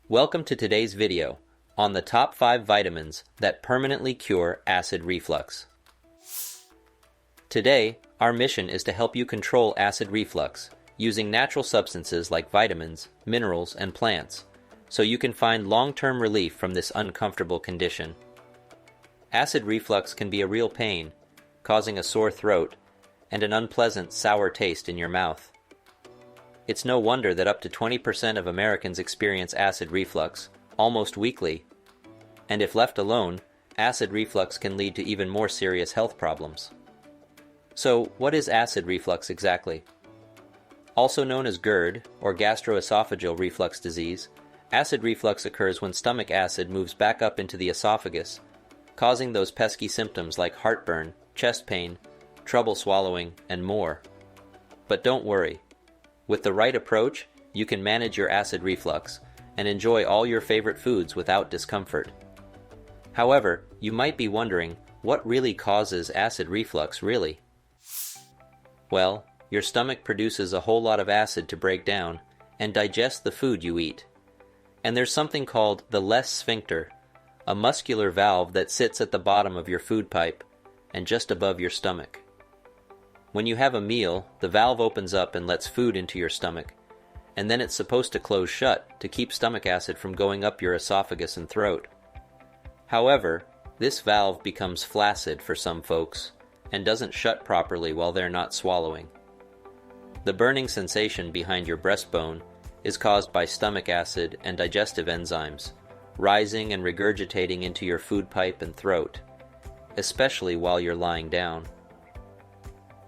Welcome to today's video on the top 5 vitamins that permanently cure acid reflux. Today, our mission is to help you control acid reflux using natural substances like vitamins, minerals, and plants, so you can find long-term relief from this uncomfortable condition. Acid reflux can be a real pain, causing a sore throat and an unpleasant sour taste in your mouth. It's no wonder that up to 20% of Americans experience acid reflux, almost weekly. And if left alone, acid reflux can lead to even more serious health problems. So, what is acid reflux exactly? Also known as GERD, or gastroesophageal reflux disease, acid reflux occurs when stomach acid moves back up into the esophagus, causing those pesky symptoms like heartburn, chest pain, trouble swallowing, and more. But don't worry. With the right approach, you can manage your acid reflux and enjoy all your favorite foods without discomfort. However, you might be wondering, what really causes acid reflux really? Well, your stomach produces a whole lot of acid to break down and digest the food you eat. And there's something called the left sphincter, a muscular valve that sits at the bottom of your food pipe and just above your stomach. When you have a meal, the valve opens up and lets food into your stomach, and then it's supposed to close shut to keep stomach acid from going up your esophagus and throat. However, this valve becomes flaccid for some folks and doesn't shut properly while they're not swallowing. The burning sensation behind your breastbone is caused by stomach acid and digestive enzymes rising and regurgitating into your food pipe and throat, especially while you're lying down.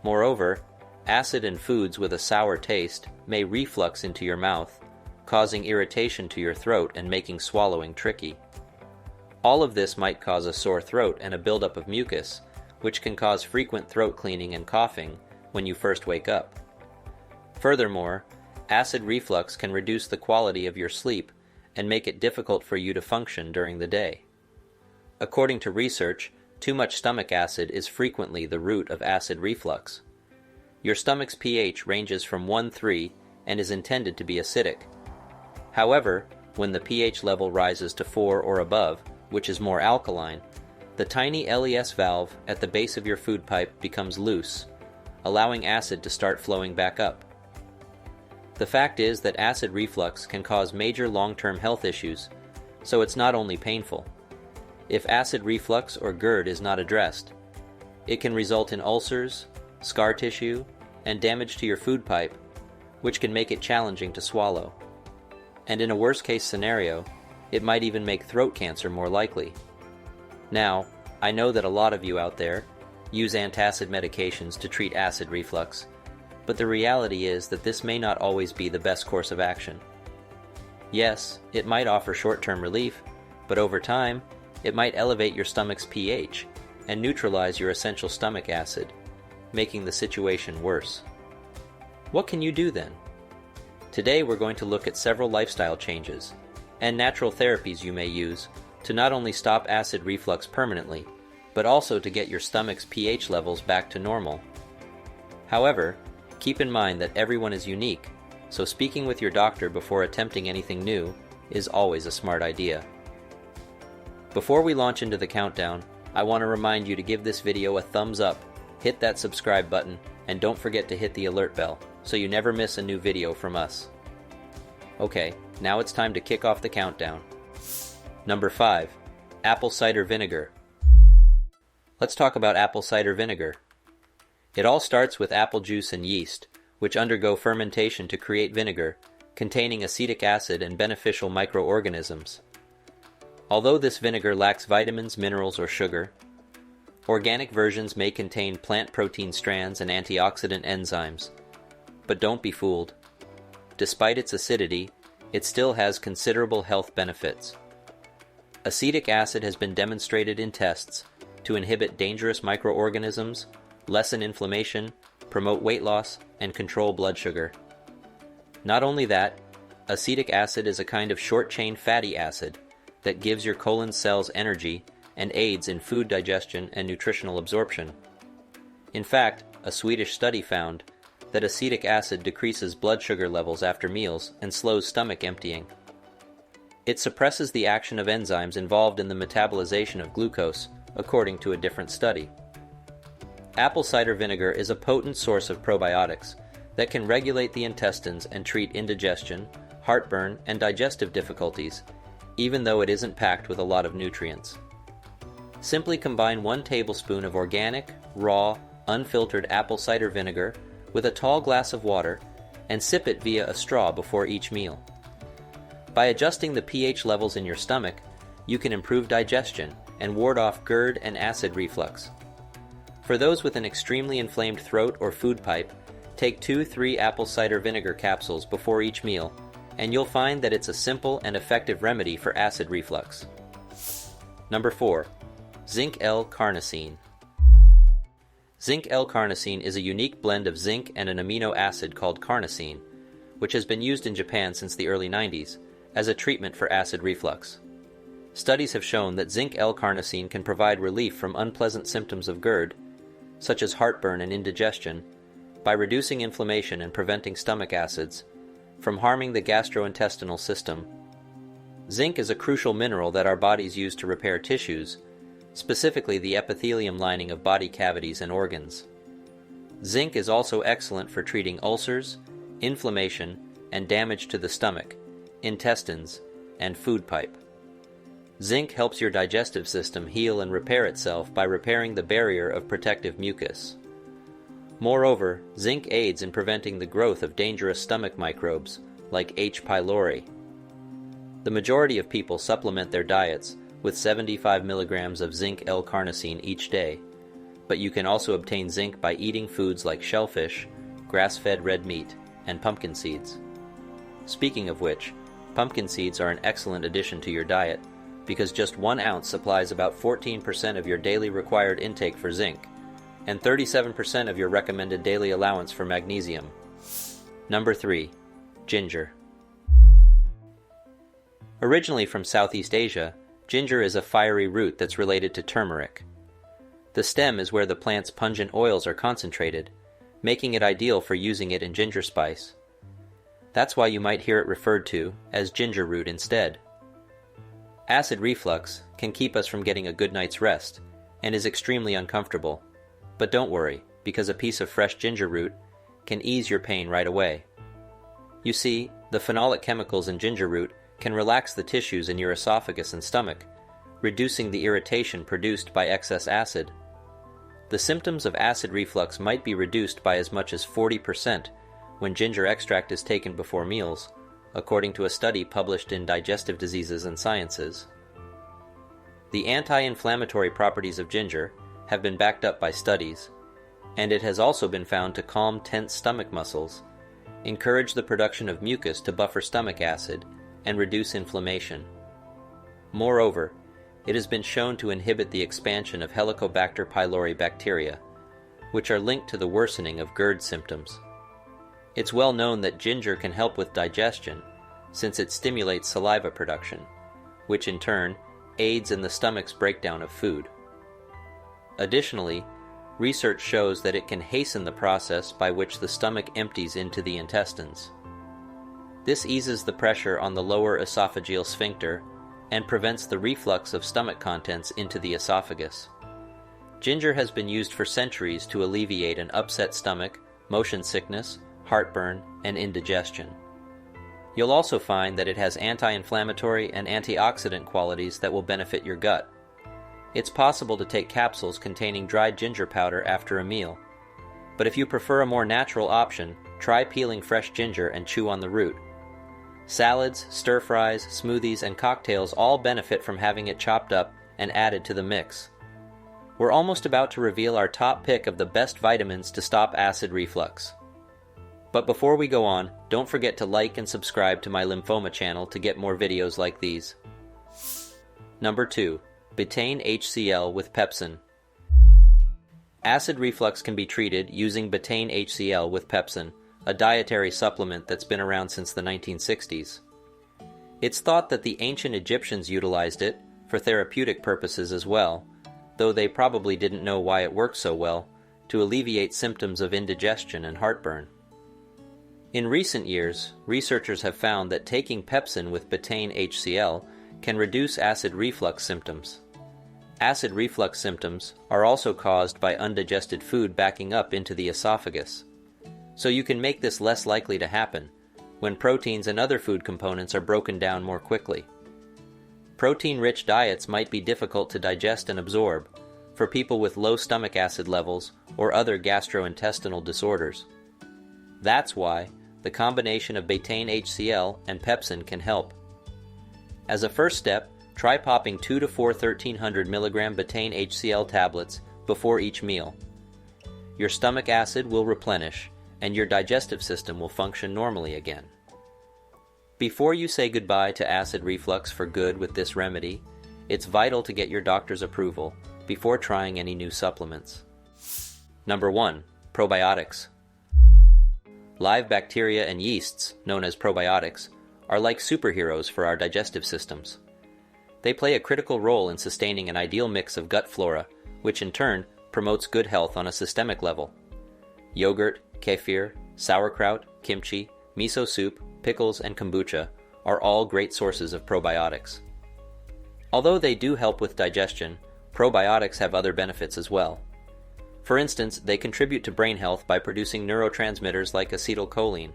Moreover, acid in foods with a sour taste may reflux into your mouth, causing irritation to your throat and making swallowing tricky. All of this might cause a sore throat and a buildup of mucus, which can cause frequent throat cleaning and coughing when you first wake up. Furthermore, acid reflux can reduce the quality of your sleep and make it difficult for you to function during the day. According to research, too much stomach acid is frequently the root of acid reflux. Your stomach's pH ranges from 1-3 and is intended to be acidic. However, when the pH level rises to 4 or above, which is more alkaline, the tiny LES valve at the base of your food pipe becomes loose, allowing acid to start flowing back up. The fact is that acid reflux can cause major long-term health issues, so it's not only painful. If acid reflux or GERD is not addressed, it can result in ulcers, scar tissue, and damage to your food pipe, which can make it challenging to swallow. And in a worst-case scenario, it might even make throat cancer more likely. Now, I know that a lot of you out there use antacid medications to treat acid reflux, but the reality is that this may not always be the best course of action. Yes, it might offer short-term relief, but over time, it might elevate your stomach's pH and neutralize your essential stomach acid, making the situation worse. What can you do then? Today we're going to look at several lifestyle changes and natural therapies you may use to not only stop acid reflux permanently, but also to get your stomach's pH levels back to normal. However, keep in mind that everyone is unique, so speaking with your doctor before attempting anything new is always a smart idea. Before we launch into the countdown, I want to remind you to give this video a thumbs up, hit that subscribe button, and don't forget to hit the alert bell so you never miss a new video from us. Okay, now it's time to kick off the countdown. Number 5. Apple cider vinegar. Let's talk about apple cider vinegar. It all starts with apple juice and yeast, which undergo fermentation to create vinegar, containing acetic acid and beneficial microorganisms. Although this vinegar lacks vitamins, minerals, or sugar, organic versions may contain plant protein strands and antioxidant enzymes. But don't be fooled. Despite its acidity, it still has considerable health benefits. Acetic acid has been demonstrated in tests to inhibit dangerous microorganisms, lessen inflammation, promote weight loss, and control blood sugar. Not only that, acetic acid is a kind of short-chain fatty acid that gives your colon cells energy and aids in food digestion and nutritional absorption. In fact, a Swedish study found that acetic acid decreases blood sugar levels after meals and slows stomach emptying. It suppresses the action of enzymes involved in the metabolization of glucose, according to a different study. Apple cider vinegar is a potent source of probiotics that can regulate the intestines and treat indigestion, heartburn, and digestive difficulties, even though it isn't packed with a lot of nutrients. Simply combine 1 tablespoon of organic, raw, unfiltered apple cider vinegar with a tall glass of water and sip it via a straw before each meal. By adjusting the pH levels in your stomach, you can improve digestion and ward off GERD and acid reflux. For those with an extremely inflamed throat or food pipe, take 2-3 apple cider vinegar capsules before each meal, and you'll find that it's a simple and effective remedy for acid reflux. Number 4. Zinc L Carnosine. Zinc L Carnosine is a unique blend of zinc and an amino acid called carnosine, which has been used in Japan since the early 90s as a treatment for acid reflux. Studies have shown that Zinc L Carnosine can provide relief from unpleasant symptoms of GERD, such as heartburn and indigestion, by reducing inflammation and preventing stomach acids from harming the gastrointestinal system. Zinc is a crucial mineral that our bodies use to repair tissues, specifically the epithelium lining of body cavities and organs. Zinc is also excellent for treating ulcers, inflammation, and damage to the stomach, intestines, and food pipe. Zinc helps your digestive system heal and repair itself by repairing the barrier of protective mucus. Moreover, zinc aids in preventing the growth of dangerous stomach microbes, like H. pylori. The majority of people supplement their diets with 75 milligrams of Zinc L Carnosine each day, but you can also obtain zinc by eating foods like shellfish, grass-fed red meat, and pumpkin seeds. Speaking of which, pumpkin seeds are an excellent addition to your diet, because just 1 ounce supplies about 14% of your daily required intake for zinc, and 37% of your recommended daily allowance for magnesium. Number 3. Ginger. Originally from Southeast Asia, ginger is a fiery root that's related to turmeric. The stem is where the plant's pungent oils are concentrated, making it ideal for using it in ginger spice. That's why you might hear it referred to as ginger root instead. Acid reflux can keep us from getting a good night's rest and is extremely uncomfortable. But don't worry, because a piece of fresh ginger root can ease your pain right away. You see, the phenolic chemicals in ginger root can relax the tissues in your esophagus and stomach, reducing the irritation produced by excess acid. The symptoms of acid reflux might be reduced by as much as 40% when ginger extract is taken before meals, according to a study published in Digestive Diseases and Sciences. The anti-inflammatory properties of ginger have been backed up by studies, and it has also been found to calm tense stomach muscles, encourage the production of mucus to buffer stomach acid, and reduce inflammation. Moreover, it has been shown to inhibit the expansion of Helicobacter pylori bacteria, which are linked to the worsening of GERD symptoms. It's well known that ginger can help with digestion, since it stimulates saliva production, which in turn aids in the stomach's breakdown of food. Additionally, research shows that it can hasten the process by which the stomach empties into the intestines. This eases the pressure on the lower esophageal sphincter and prevents the reflux of stomach contents into the esophagus. Ginger has been used for centuries to alleviate an upset stomach, motion sickness, heartburn, and indigestion. You'll also find that it has anti-inflammatory and antioxidant qualities that will benefit your gut. It's possible to take capsules containing dried ginger powder after a meal, but if you prefer a more natural option, try peeling fresh ginger and chew on the root. Salads, stir-fries, smoothies, and cocktails all benefit from having it chopped up and added to the mix. We're almost about to reveal our top pick of the best vitamins to stop acid reflux. But before we go on, don't forget to like and subscribe to my lymphoma channel to get more videos like these. Number 2. Betaine HCl with pepsin. Acid reflux can be treated using Betaine HCl with pepsin, a dietary supplement that's been around since the 1960s. It's thought that the ancient Egyptians utilized it for therapeutic purposes as well, though they probably didn't know why it worked so well, to alleviate symptoms of indigestion and heartburn. In recent years, researchers have found that taking pepsin with betaine HCl can reduce acid reflux symptoms. Acid reflux symptoms are also caused by undigested food backing up into the esophagus. So you can make this less likely to happen when proteins and other food components are broken down more quickly. Protein-rich diets might be difficult to digest and absorb for people with low stomach acid levels or other gastrointestinal disorders. That's why the combination of betaine HCl and pepsin can help. As a first step, try popping 2 to 4 1300 mg betaine HCl tablets before each meal. Your stomach acid will replenish, and your digestive system will function normally again. Before you say goodbye to acid reflux for good with this remedy, it's vital to get your doctor's approval before trying any new supplements. Number 1. Probiotics. Live bacteria and yeasts, known as probiotics, are like superheroes for our digestive systems. They play a critical role in sustaining an ideal mix of gut flora, which in turn promotes good health on a systemic level. Yogurt, kefir, sauerkraut, kimchi, miso soup, pickles, and kombucha are all great sources of probiotics. Although they do help with digestion, probiotics have other benefits as well. For instance, they contribute to brain health by producing neurotransmitters like acetylcholine.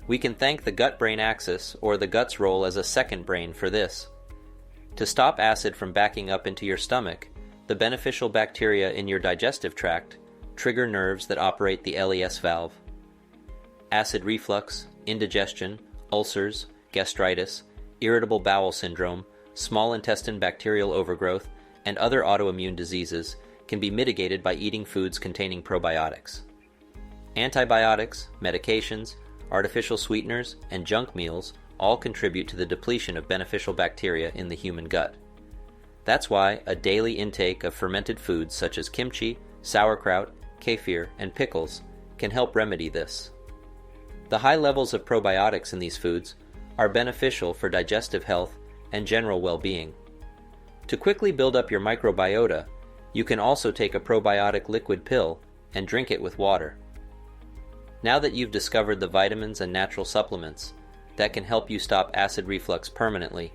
We can thank the gut-brain axis, or the gut's role as a second brain, for this. To stop acid from backing up into your stomach, the beneficial bacteria in your digestive tract trigger nerves that operate the LES valve. Acid reflux, indigestion, ulcers, gastritis, irritable bowel syndrome, small intestine bacterial overgrowth, and other autoimmune diseases can be mitigated by eating foods containing probiotics. Antibiotics, medications, artificial sweeteners, and junk meals all contribute to the depletion of beneficial bacteria in the human gut. That's why a daily intake of fermented foods such as kimchi, sauerkraut, kefir, and pickles can help remedy this. The high levels of probiotics in these foods are beneficial for digestive health and general well-being. To quickly build up your microbiota, you can also take a probiotic liquid pill and drink it with water. Now that you've discovered the vitamins and natural supplements that can help you stop acid reflux permanently,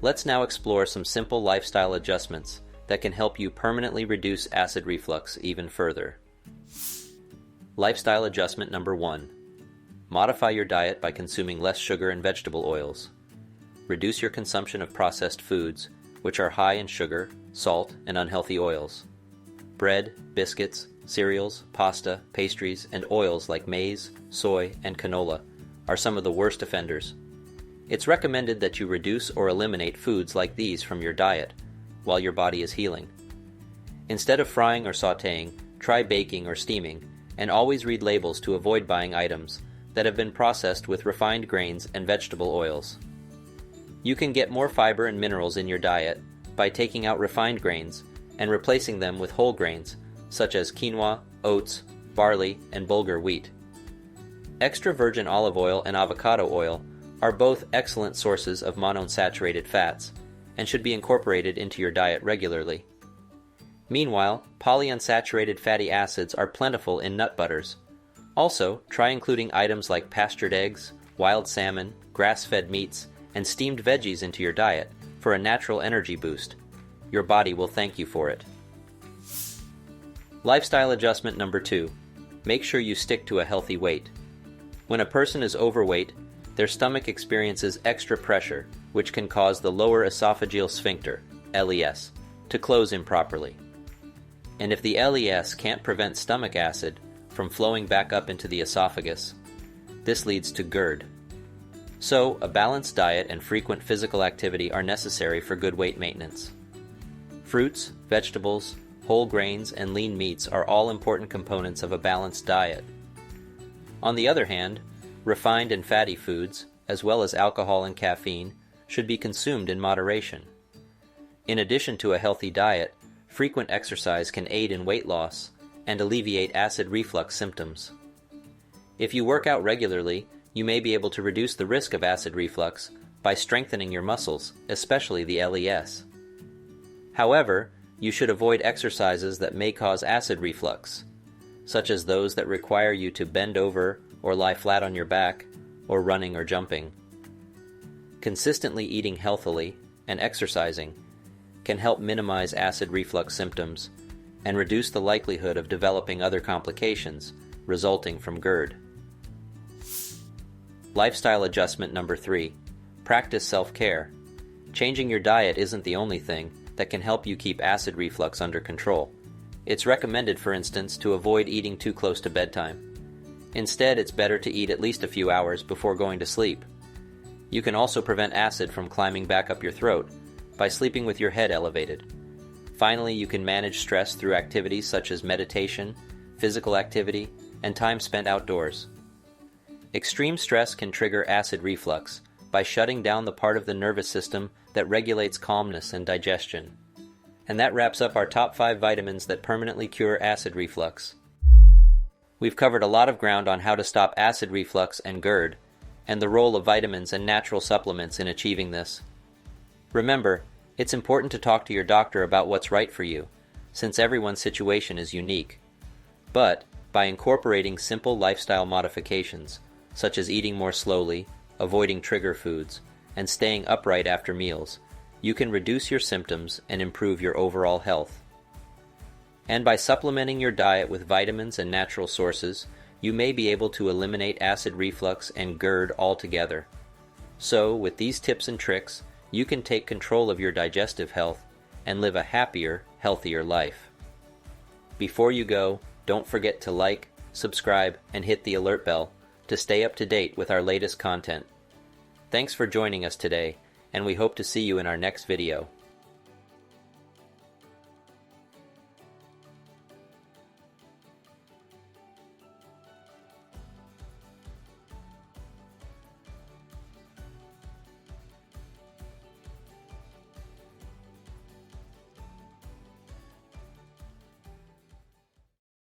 let's now explore some simple lifestyle adjustments that can help you permanently reduce acid reflux even further. Lifestyle adjustment number 1. Modify your diet by consuming less sugar and vegetable oils. Reduce your consumption of processed foods, which are high in sugar, salt, and unhealthy oils. Bread, biscuits, cereals, pasta, pastries, and oils like maize, soy, and canola are some of the worst offenders. It's recommended that you reduce or eliminate foods like these from your diet while your body is healing. Instead of frying or sautéing, try baking or steaming, and always read labels to avoid buying items that have been processed with refined grains and vegetable oils. You can get more fiber and minerals in your diet by taking out refined grains and replacing them with whole grains such as quinoa, oats, barley, and bulgur wheat. Extra virgin olive oil and avocado oil are both excellent sources of monounsaturated fats and should be incorporated into your diet regularly. Meanwhile, polyunsaturated fatty acids are plentiful in nut butters. Also, try including items like pastured eggs, wild salmon, grass-fed meats, and steamed veggies into your diet for a natural energy boost. Your body will thank you for it. Lifestyle adjustment number 2. Make sure you stick to a healthy weight. When a person is overweight, their stomach experiences extra pressure, which can cause the lower esophageal sphincter, LES, to close improperly. And if the LES can't prevent stomach acid from flowing back up into the esophagus, this leads to GERD. So, a balanced diet and frequent physical activity are necessary for good weight maintenance. Fruits, vegetables, whole grains, and lean meats are all important components of a balanced diet. On the other hand, refined and fatty foods, as well as alcohol and caffeine, should be consumed in moderation. In addition to a healthy diet, frequent exercise can aid in weight loss and alleviate acid reflux symptoms. If you work out regularly, you may be able to reduce the risk of acid reflux by strengthening your muscles, especially the LES. However, you should avoid exercises that may cause acid reflux, such as those that require you to bend over or lie flat on your back, or running or jumping. Consistently eating healthily and exercising can help minimize acid reflux symptoms and reduce the likelihood of developing other complications resulting from GERD. Lifestyle adjustment number 3. Practice self-care. Changing your diet isn't the only thing that can help you keep acid reflux under control. It's recommended, for instance, to avoid eating too close to bedtime. Instead, it's better to eat at least a few hours before going to sleep. You can also prevent acid from climbing back up your throat by sleeping with your head elevated. Finally, you can manage stress through activities such as meditation, physical activity, and time spent outdoors. Extreme stress can trigger acid reflux by shutting down the part of the nervous system that regulates calmness and digestion. And that wraps up our top 5 vitamins that permanently cure acid reflux. We've covered a lot of ground on how to stop acid reflux and GERD, and the role of vitamins and natural supplements in achieving this. Remember, it's important to talk to your doctor about what's right for you, since everyone's situation is unique. But, by incorporating simple lifestyle modifications, such as eating more slowly, avoiding trigger foods, and staying upright after meals, you can reduce your symptoms and improve your overall health. And by supplementing your diet with vitamins and natural sources, you may be able to eliminate acid reflux and GERD altogether. So, with these tips and tricks, you can take control of your digestive health and live a happier, healthier life. Before you go, don't forget to like, subscribe, and hit the alert bell to stay up to date with our latest content. Thanks for joining us today, and we hope to see you in our next video.